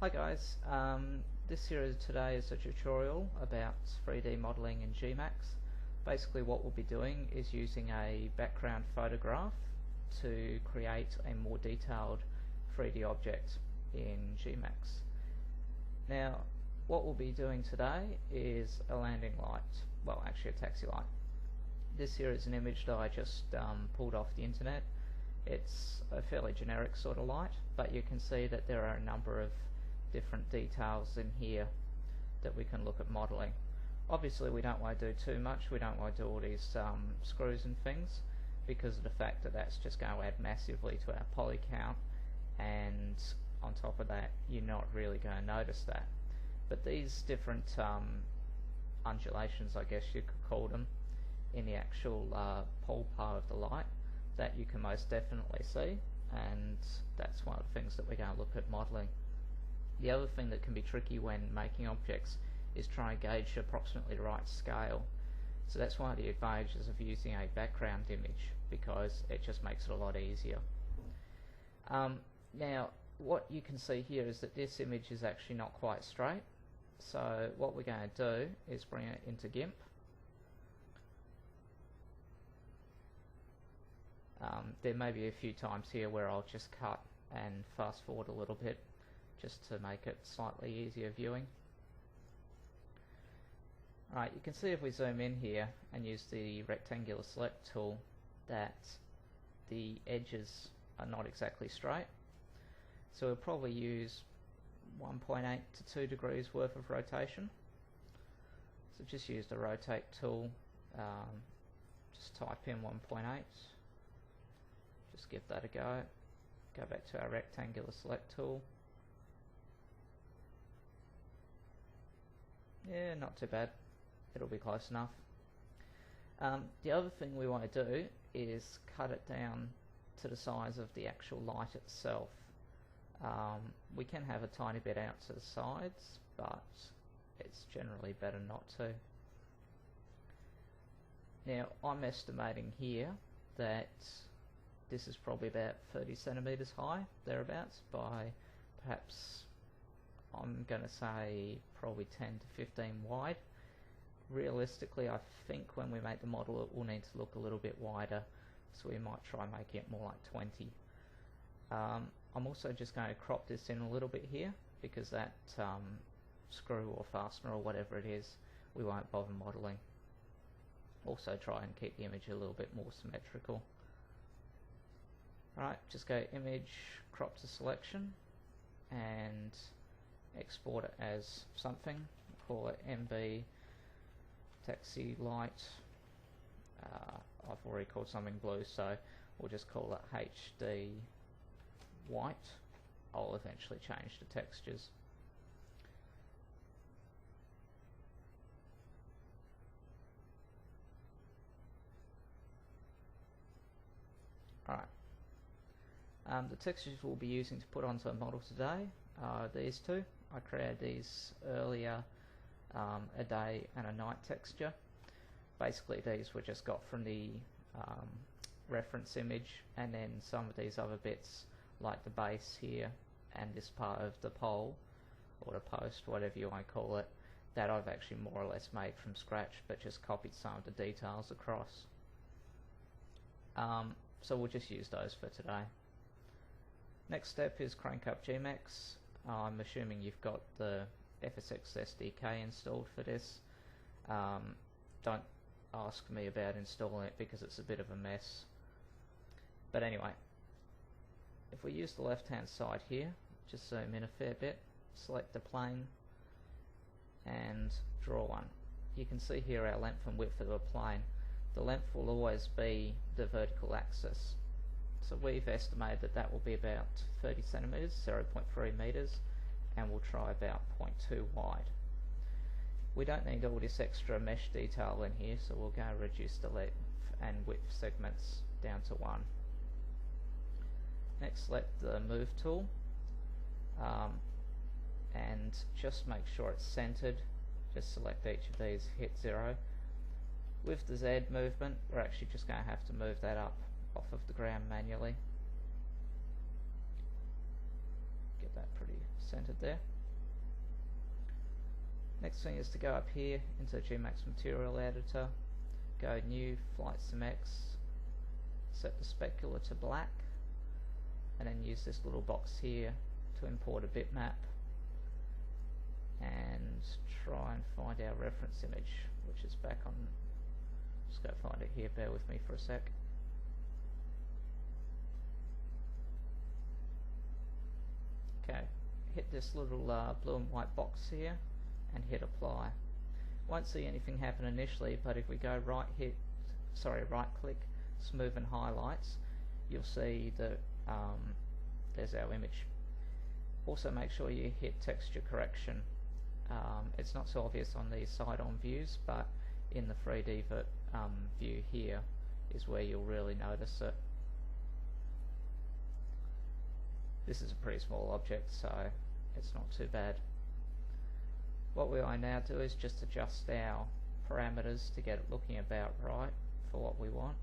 Hi guys, this series today is a tutorial about 3D modeling in GMAX. Basically what we'll be doing is using a background photograph to create a more detailed 3D object in GMAX. Now what we'll be doing today is a landing light, well actually a taxi light. This here is an image that I just pulled off the internet. It's a fairly generic sort of light, but you can see that there are a number of different details in here that we can look at modeling. Obviously we don't want to do too much, we don't want to do all these screws and things, because of the fact that that's just going to add massively to our poly count, and on top of that you're not really going to notice that. But these different undulations, I guess you could call them, in the actual pole part of the light, that you can most definitely see, and that's one of the things that we're going to look at modeling. The other thing that can be tricky when making objects is trying to gauge approximately the right scale. So that's one of the advantages of using a background image, because it just makes it a lot easier. Now what you can see here is that this image is actually not quite straight, so what we're going to do is bring it into GIMP. There may be a few times here where I'll just cut and fast forward a little bit just to make it slightly easier viewing. Alright, you can see if we zoom in here and use the rectangular select tool that the edges are not exactly straight. So we'll probably use 1.8 to 2 degrees worth of rotation. So just use the rotate tool, just type in 1.8. Just give that a go. Go back to our rectangular select tool. Yeah, not too bad. It'll be close enough. The other thing we want to do is cut it down to the size of the actual light itself. We can have a tiny bit out to the sides, but it's generally better not to. Now I'm estimating here that this is probably about 30 centimeters high, thereabouts, by perhaps, I'm going to say, probably 10 to 15 wide. Realistically, I think when we make the model it will need to look a little bit wider, so we might try making it more like 20. I'm also just going to crop this in a little bit here, because that screw or fastener or whatever it is, we won't bother modeling. Also try and keep the image a little bit more symmetrical. Alright, just go image, crop to selection, and export it as something. Call it MB taxi light. I've already called something blue, so we'll just call it HD white. I'll eventually change the textures. Alright. The textures we'll be using to put onto a model today are these two. I created these earlier, a day and a night texture. Basically these were just got from the reference image, and then some of these other bits like the base here and this part of the pole or the post, whatever you want to call it, that I've actually more or less made from scratch, but just copied some of the details across. So we'll just use those for today. Next step is crank up GMAX. I'm assuming you've got the FSX SDK installed for this. Don't ask me about installing it because it's a bit of a mess. But anyway, if we use the left hand side here, just zoom in a fair bit, select the plane and draw one. You can see here our length and width of a plane. The length will always be the vertical axis. So we've estimated that that will be about 30 centimeters, 0.3 meters, and we'll try about 0.2 wide. We don't need all this extra mesh detail in here, so we'll go and reduce the length and width segments down to 1. Next, select the move tool, and just make sure it's centered. Just select each of these, hit 0. With the Z movement, we're actually just going to have to move that up off of the ground manually. Get that pretty centered there. Next thing is to go up here into GMAX Material Editor, go New, Flight SimX, set the specular to black, and then use this little box here to import a bitmap and try and find our reference image, which is back on. Just go find it here, bear with me for a sec. Okay, hit this little blue and white box here and hit apply. Won't see anything happen initially, but if we go right click, smooth and highlights, you'll see that there's our image. Also make sure you hit texture correction. It's not so obvious on these side-on views, but in the 3D view here is where you'll really notice it. This is a pretty small object, so it's not too bad. What we want now do is just adjust our parameters to get it looking about right for what we want.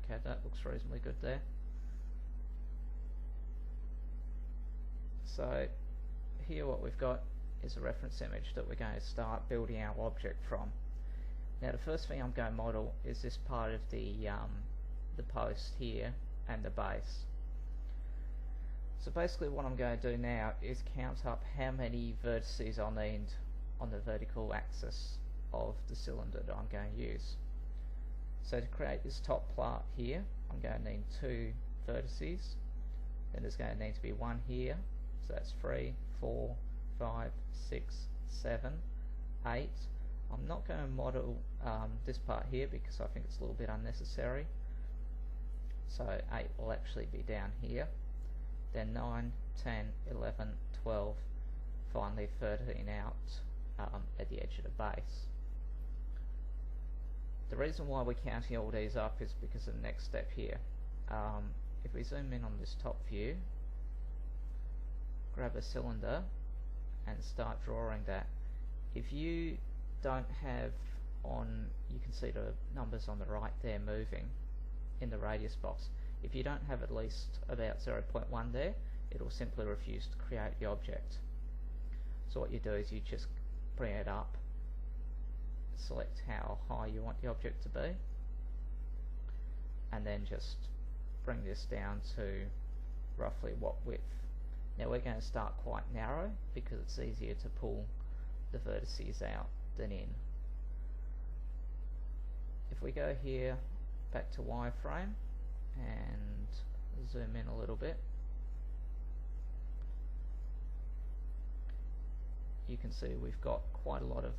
Okay, that looks reasonably good there. So here what we've got is a reference image that we're going to start building our object from. Now the first thing I'm going to model is this part of the post here and the base. So basically what I'm going to do now is count up how many vertices I'll need on the vertical axis of the cylinder that I'm going to use. So to create this top part here, I'm going to need 2 vertices. Then there's going to need to be 1 here, so that's 3, 4, 5, 6, 7, 8. I'm not going to model this part here because I think it's a little bit unnecessary. So 8 will actually be down here. Then 9, 10, 11, 12, finally 13 out at the edge of the base. The reason why we're counting all these up is because of the next step here. If we zoom in on this top view, grab a cylinder and start drawing that. If you don't have on, you can see the numbers on the right there moving in the radius box. If you don't have at least about 0.1 there, it will simply refuse to create the object. So what you do is you just bring it up, select how high you want the object to be, and then just bring this down to roughly what width. Now we're going to start quite narrow because it's easier to pull the vertices out than in. If we go here back to wireframe and zoom in a little bit, you can see we've got quite a lot of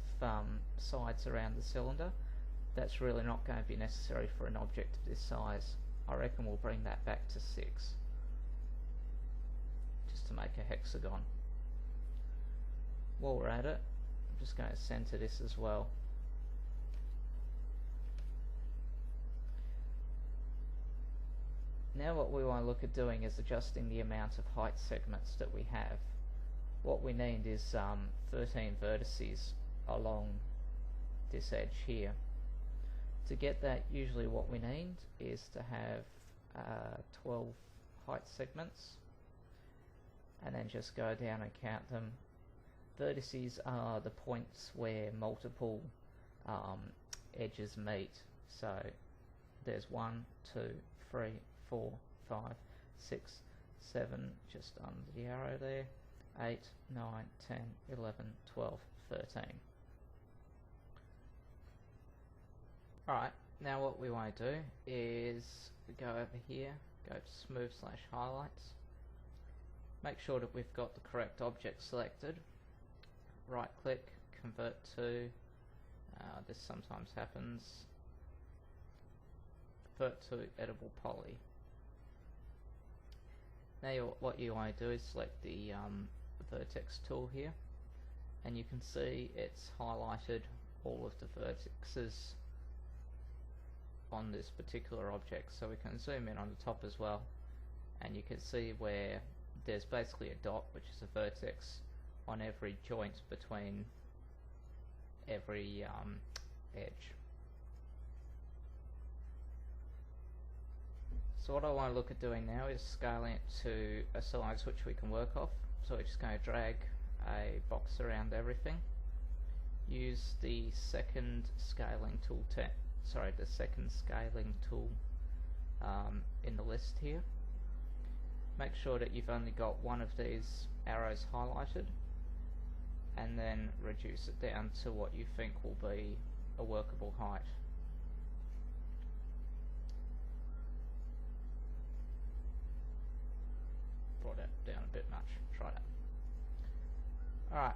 sides around the cylinder. That's really not going to be necessary for an object of this size. I reckon we'll bring that back to 6 just to make a hexagon. While we're at it, I'm just going to center this as well. Now what we want to look at doing is adjusting the amount of height segments that we have. What we need is 13 vertices along this edge here. To get that, usually what we need is to have 12 height segments, and then just go down and count them. Vertices are the points where multiple edges meet. So there's 1, 2, 3, 4, 5, 6, 7, just under the arrow there, 8, 9, 10, 11, 12, 13. Alright, now what we want to do is go over here, go to smooth/highlights, make sure that we've got the correct object selected, right click, convert to, this sometimes happens, convert to editable poly. Now what you want to do is select the vertex tool here, and you can see it's highlighted all of the vertices on this particular object. So we can zoom in on the top as well, and you can see where there's basically a dot, which is a vertex on every joint between every edge. So what I want to look at doing now is scaling it to a size which we can work off. So we're just going to drag a box around everything. Use the second scaling tool in the list here. Make sure that you've only got one of these arrows highlighted, and then reduce it down to what you think will be a workable height. Brought that down a bit much. Try that. Alright,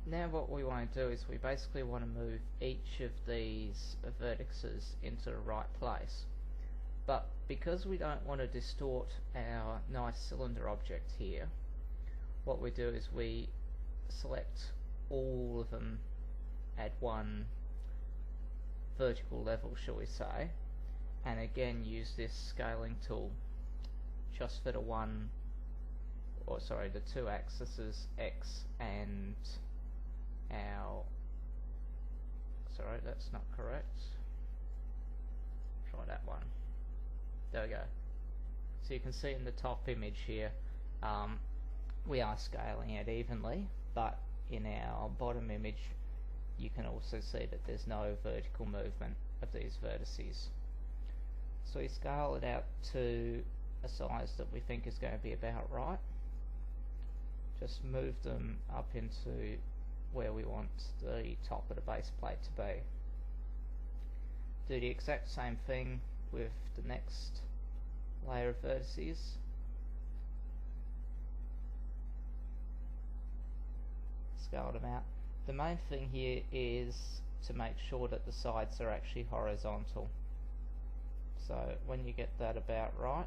now what we want to do is we basically want to move each of these vertices into the right place. But because we don't want to distort our nice cylinder object here, what we do is we select all of them at one vertical level, shall we say, and again use this scaling tool just for the two axes, X and our, sorry, that's not correct. Try that one. There we go. So you can see in the top image here, we are scaling it evenly, but in our bottom image you can also see that there's no vertical movement of these vertices. So we scale it out to a size that we think is going to be about right. Just move them up into where we want the top of the base plate to be. Do the exact same thing with the next layer of vertices. Scale them out. The main thing here is to make sure that the sides are actually horizontal. So when you get that about right,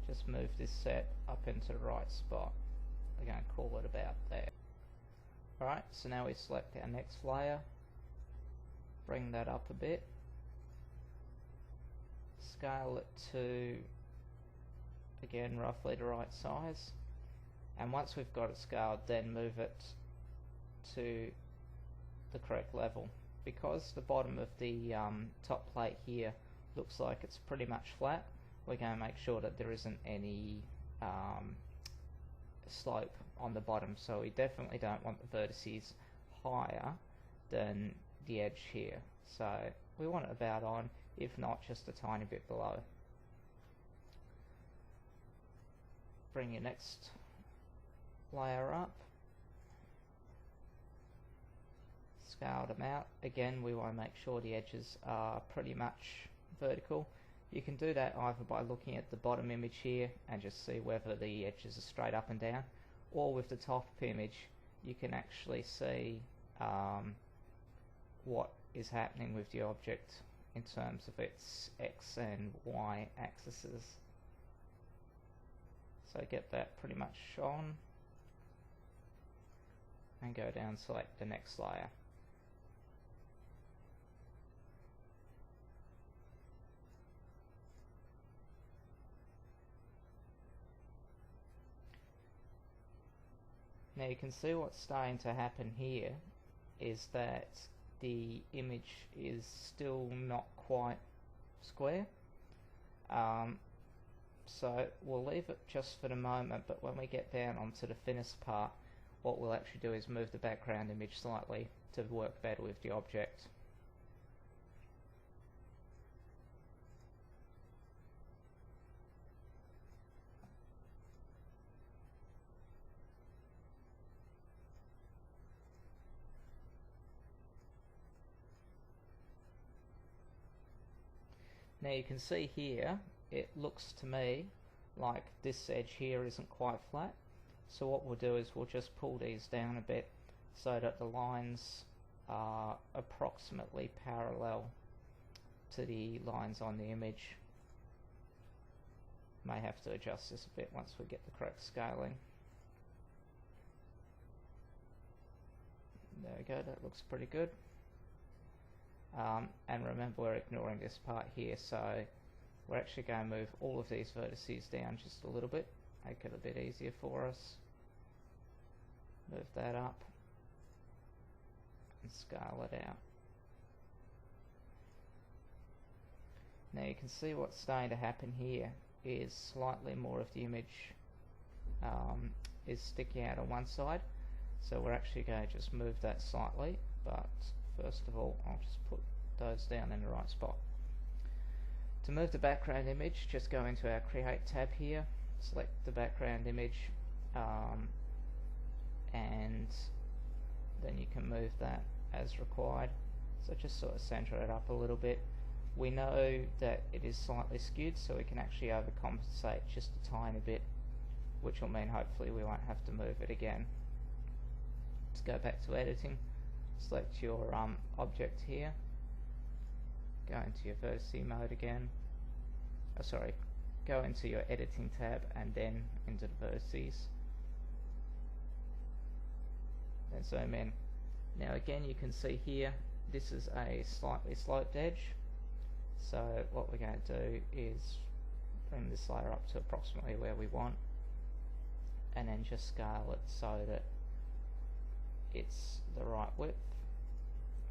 just move this set up into the right spot. We're going to call it about there. Alright, so now we select our next layer, bring that up a bit, scale it to, again, roughly the right size, and once we've got it scaled, then move it to the correct level. Because the bottom of the top plate here looks like it's pretty much flat, we're going to make sure that there isn't any slope on the bottom, so we definitely don't want the vertices higher than the edge here. So we want it about on, if not just a tiny bit below. Bring your next layer up, scale them out. Again, we want to make sure the edges are pretty much vertical. You can do that either by looking at the bottom image here and just see whether the edges are straight up and down, or with the top image you can actually see what is happening with the object in terms of its X and Y axes. So get that pretty much on, and go down and select the next layer. Now you can see what's starting to happen here is that the image is still not quite square. So we'll leave it just for the moment, but when we get down onto the finished part, what we'll actually do is move the background image slightly to work better with the object. Now you can see here, it looks to me like this edge here isn't quite flat. So what we'll do is we'll just pull these down a bit so that the lines are approximately parallel to the lines on the image. May have to adjust this a bit once we get the correct scaling. There we go, that looks pretty good. And remember, we're ignoring this part here, so we're actually going to move all of these vertices down just a little bit, make it a bit easier for us. Move that up and scale it out. Now you can see what's starting to happen here is slightly more of the image is sticking out on one side, so we're actually going to just move that slightly, but first of all I'll just put those down in the right spot. To move the background image, just go into our Create tab here, select the background image, and then you can move that as required. So just sort of center it up a little bit. We know that it is slightly skewed, so we can actually overcompensate just a tiny bit, which will mean hopefully we won't have to move it again. Let's go back to editing, select your object here, go into your vertice mode again, go into your editing tab and then into the vertices, then zoom in. Now again you can see here this is a slightly sloped edge, so what we're going to do is bring this layer up to approximately where we want, and then just scale it so that it's the right width,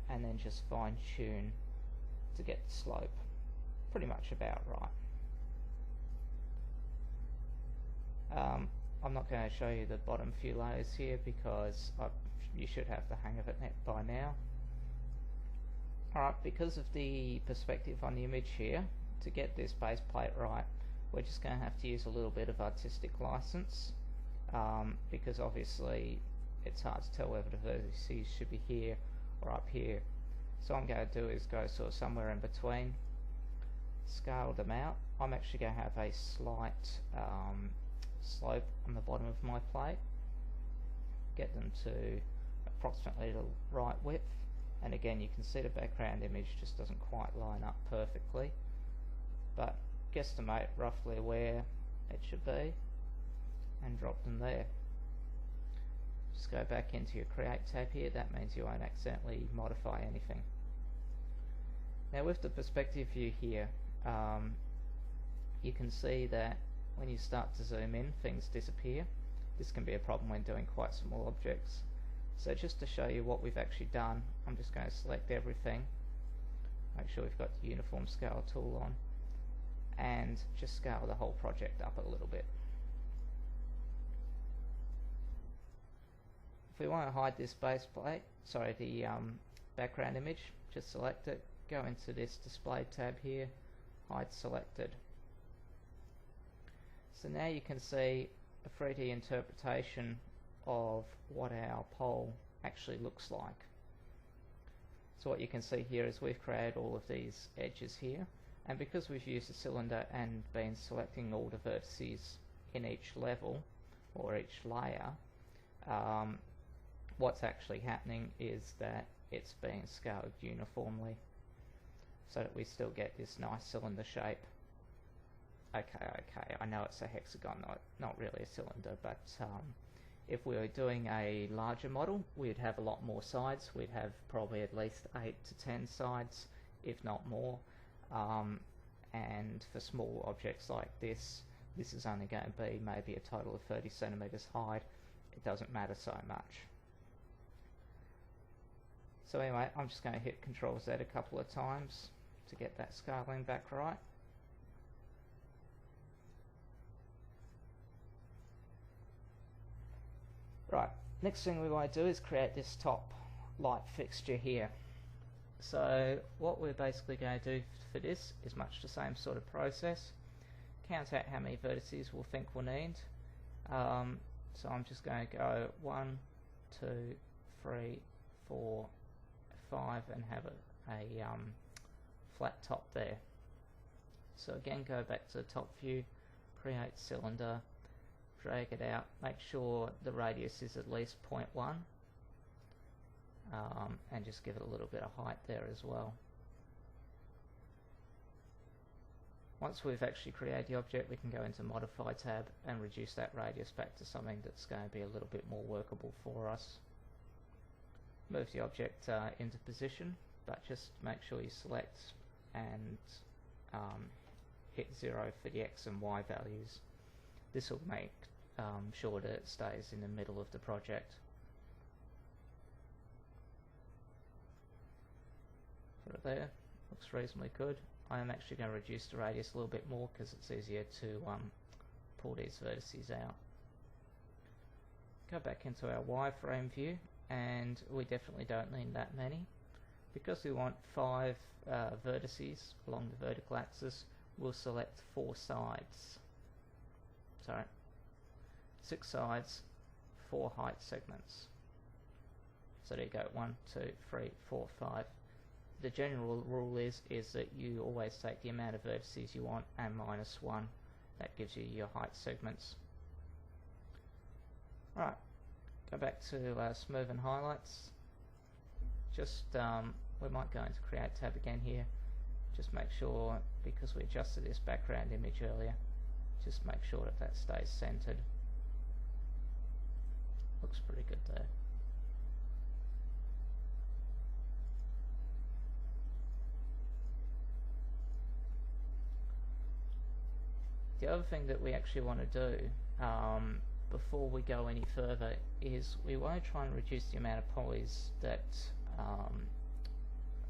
and then just fine tune to get the slope pretty much about right. I'm not going to show you the bottom few layers here because you should have the hang of it by now. Alright, because of the perspective on the image here, to get this base plate right, we're just going to have to use a little bit of artistic license, because obviously it's hard to tell whether the vertices should be here or up here. So what I'm going to do is go sort of somewhere in between, scale them out. I'm actually going to have a slight slope on the bottom of my plate, get them to approximately the right width, and again you can see the background image just doesn't quite line up perfectly, but guesstimate roughly where it should be and drop them there. Just go back into your Create tab here, that means you won't accidentally modify anything. Now with the perspective view here, you can see that when you start to zoom in, things disappear. This can be a problem when doing quite small objects. So just to show you what we've actually done, I'm just going to select everything, make sure we've got the uniform scale tool on, and just scale the whole project up a little bit. If we want to hide this base plate, the background image, just select it, go into this display tab here, hide selected. So now you can see a 3D interpretation of what our pole actually looks like. So what you can see here is we've created all of these edges here, and because we've used a cylinder and been selecting all the vertices in each level or each layer, what's actually happening is that it's being scaled uniformly so that we still get this nice cylinder shape. Okay, I know it's a hexagon, not really a cylinder, but if we were doing a larger model, we'd have a lot more sides. We'd have probably at least 8 to 10 sides, if not more. And for small objects like this is only going to be maybe a total of 30 centimeters high. It doesn't matter so much. So anyway, I'm just going to hit Ctrl Z a couple of times to get that scaling back right. Right, next thing we want to do is create this top light fixture here. So what we're basically going to do for this is much the same sort of process. Count out how many vertices we'll think we'll need. So I'm just going to go 1, 2, 3, 4, 5 and have a flat top there. So again, go back to the top view, create cylinder, drag it out, make sure the radius is at least 0.1, and just give it a little bit of height there as well. Once we've actually created the object, we can go into Modify tab and reduce that radius back to something that's going to be a little bit more workable for us. Move the object into position, but just make sure you select and hit 0 for the X and Y values. This will make sure that it stays in the middle of the project. Put it there, looks reasonably good, I am actually going to reduce the radius a little bit more because it's easier to pull these vertices out. Go back into our wireframe view, and we definitely don't need that many. Because we want 5 vertices along the vertical axis, we'll select 6 sides, 4 height segments. So there you go, 1, 2, 3, 4, 5. The general rule is that you always take the amount of vertices you want and minus 1. That gives you your height segments. Alright, go back to Smooth and Highlights. Just, we might go into Create tab again here. Just make sure, because we adjusted this background image earlier, just make sure that that stays centered. Looks pretty good there. The other thing that we actually want to do before we go any further is we want to try and reduce the amount of polys that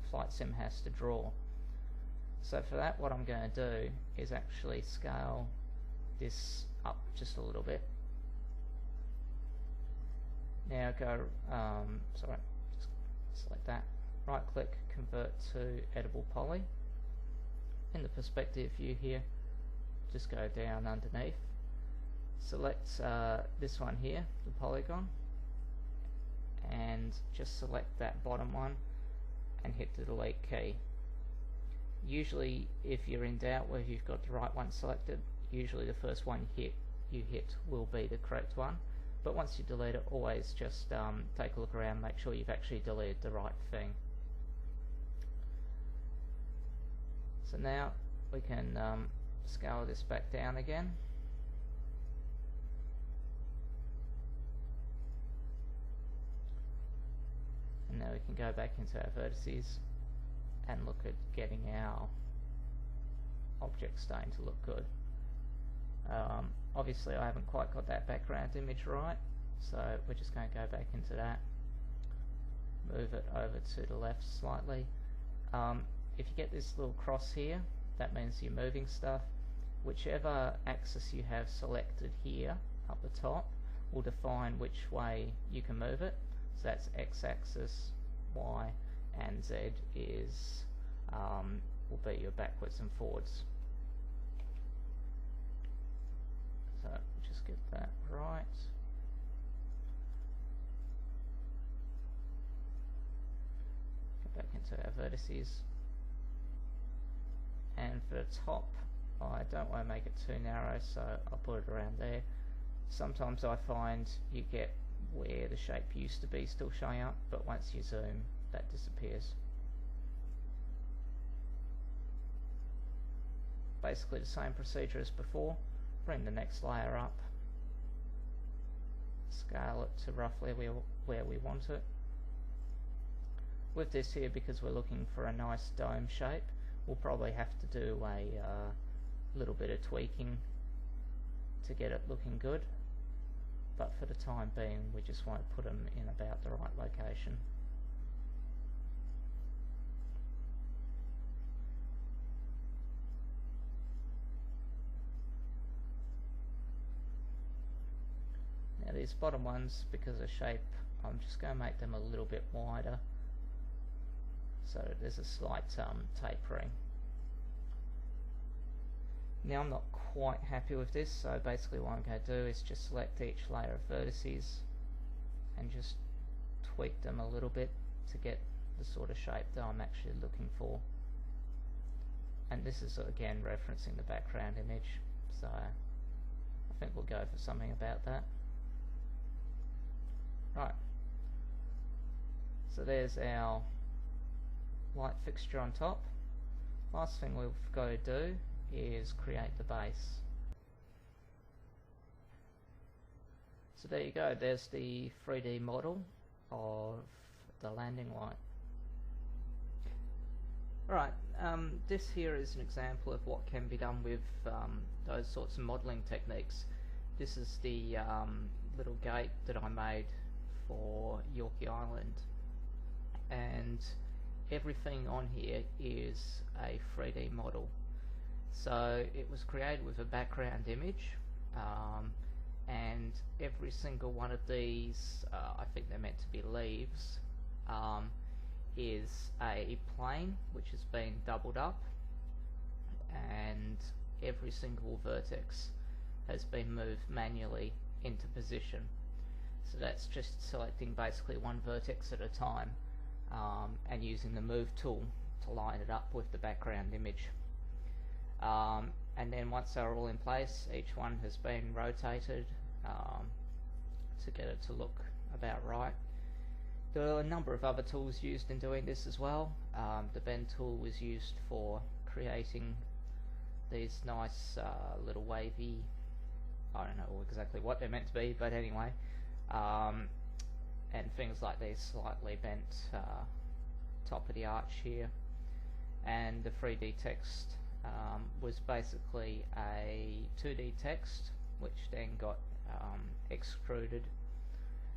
Flight Sim has to draw. So for that, what I'm going to do is actually scale this up just a little bit. Now go, just select that, right click, convert to editable poly. In the perspective view here, just go down underneath, select this one here, the polygon, and just select that bottom one and hit the delete key. Usually if you're in doubt whether you've got the right one selected, usually the first one you hit will be the correct one, but once you delete it, always just take a look around, make sure you've actually deleted the right thing. So now we can scale this back down again. And now we can go back into our vertices and look at getting our object starting to look good. Obviously I haven't quite got that background image right, so we're just going to go back into that, move it over to the left slightly. If you get this little cross here, that means you're moving stuff. Whichever axis you have selected here up the top will define which way you can move it. So that's x-axis, y, and z is will be your backwards and forwards. So just get that right. Go back into our vertices, and for the top, I don't want to make it too narrow, so I'll put it around there. Sometimes I find you get where the shape used to be still showing up, but once you zoom, that disappears. Basically the same procedure as before. Bring the next layer up, scale it to roughly where we want it. With this here, because we're looking for a nice dome shape, we'll probably have to do a little bit of tweaking to get it looking good, but for the time being we just want to put them in about the right location. Now these bottom ones, because of shape, I'm just going to make them a little bit wider so that there's a slight tapering. Now I'm not quite happy with this, so basically what I'm going to do is just select each layer of vertices and just tweak them a little bit to get the sort of shape that I'm actually looking for. And this is again referencing the background image, so I think we'll go for something about that. Right, so there's our light fixture on top. Last thing we've got to do is create the base. So there you go, there's the 3D model of the landing light. Alright, this here is an example of what can be done with those sorts of modeling techniques. This is the little gate that I made for Yorkie Island, and everything on here is a 3D model. So it was created with a background image, and every single one of these, I think they're meant to be leaves, is a plane which has been doubled up, and every single vertex has been moved manually into position. So that's just selecting basically one vertex at a time, and using the move tool to line it up with the background image. And then once they're all in place, each one has been rotated to get it to look about right. There are a number of other tools used in doing this as well. The bend tool was used for creating these nice little wavy, I don't know exactly what they're meant to be, but anyway, and things like these slightly bent top of the arch here. And the 3D text was basically a 2D text which then got extruded.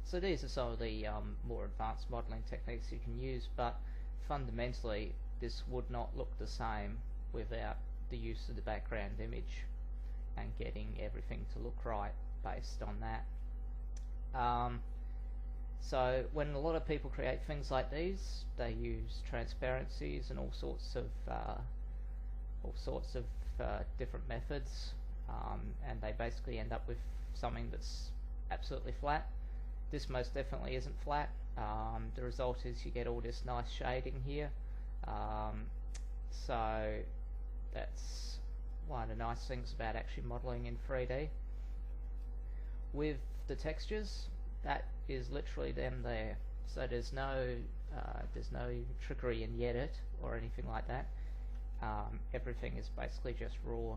So these are some of the more advanced modeling techniques you can use, but fundamentally this would not look the same without the use of the background image and getting everything to look right based on that. So when a lot of people create things like these, they use transparencies and all sorts of different methods, and they basically end up with something that's absolutely flat. This most definitely isn't flat. The result is you get all this nice shading here. So that's one of the nice things about actually modeling in 3D. With the textures, that is literally them there. So there's no trickery in Yedit or anything like that. Everything is basically just raw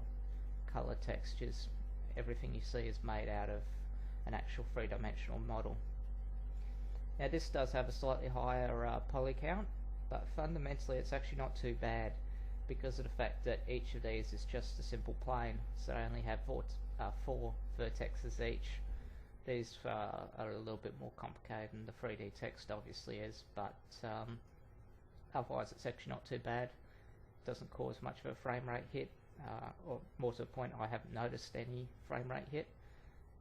color textures. Everything you see is made out of an actual three-dimensional model. Now this does have a slightly higher poly count, but fundamentally it's actually not too bad because of the fact that each of these is just a simple plane, so they only have four vertexes each. These are a little bit more complicated than the 3D text obviously is, but otherwise it's actually not too bad. It doesn't cause much of a frame rate hit, or more to the point, I haven't noticed any frame rate hit,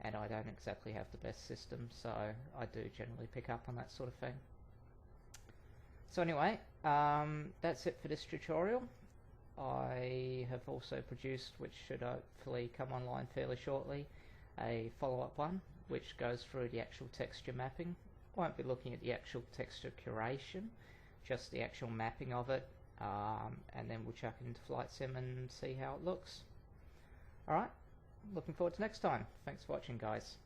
and I don't exactly have the best system, so I do generally pick up on that sort of thing. So anyway, that's it for this tutorial. I have also produced, which should hopefully come online fairly shortly, a follow-up one which goes through the actual texture mapping. I won't be looking at the actual texture curation, just the actual mapping of it, and then we'll chuck it into Flight Sim and see how it looks. Alright, looking forward to next time. Thanks for watching, guys.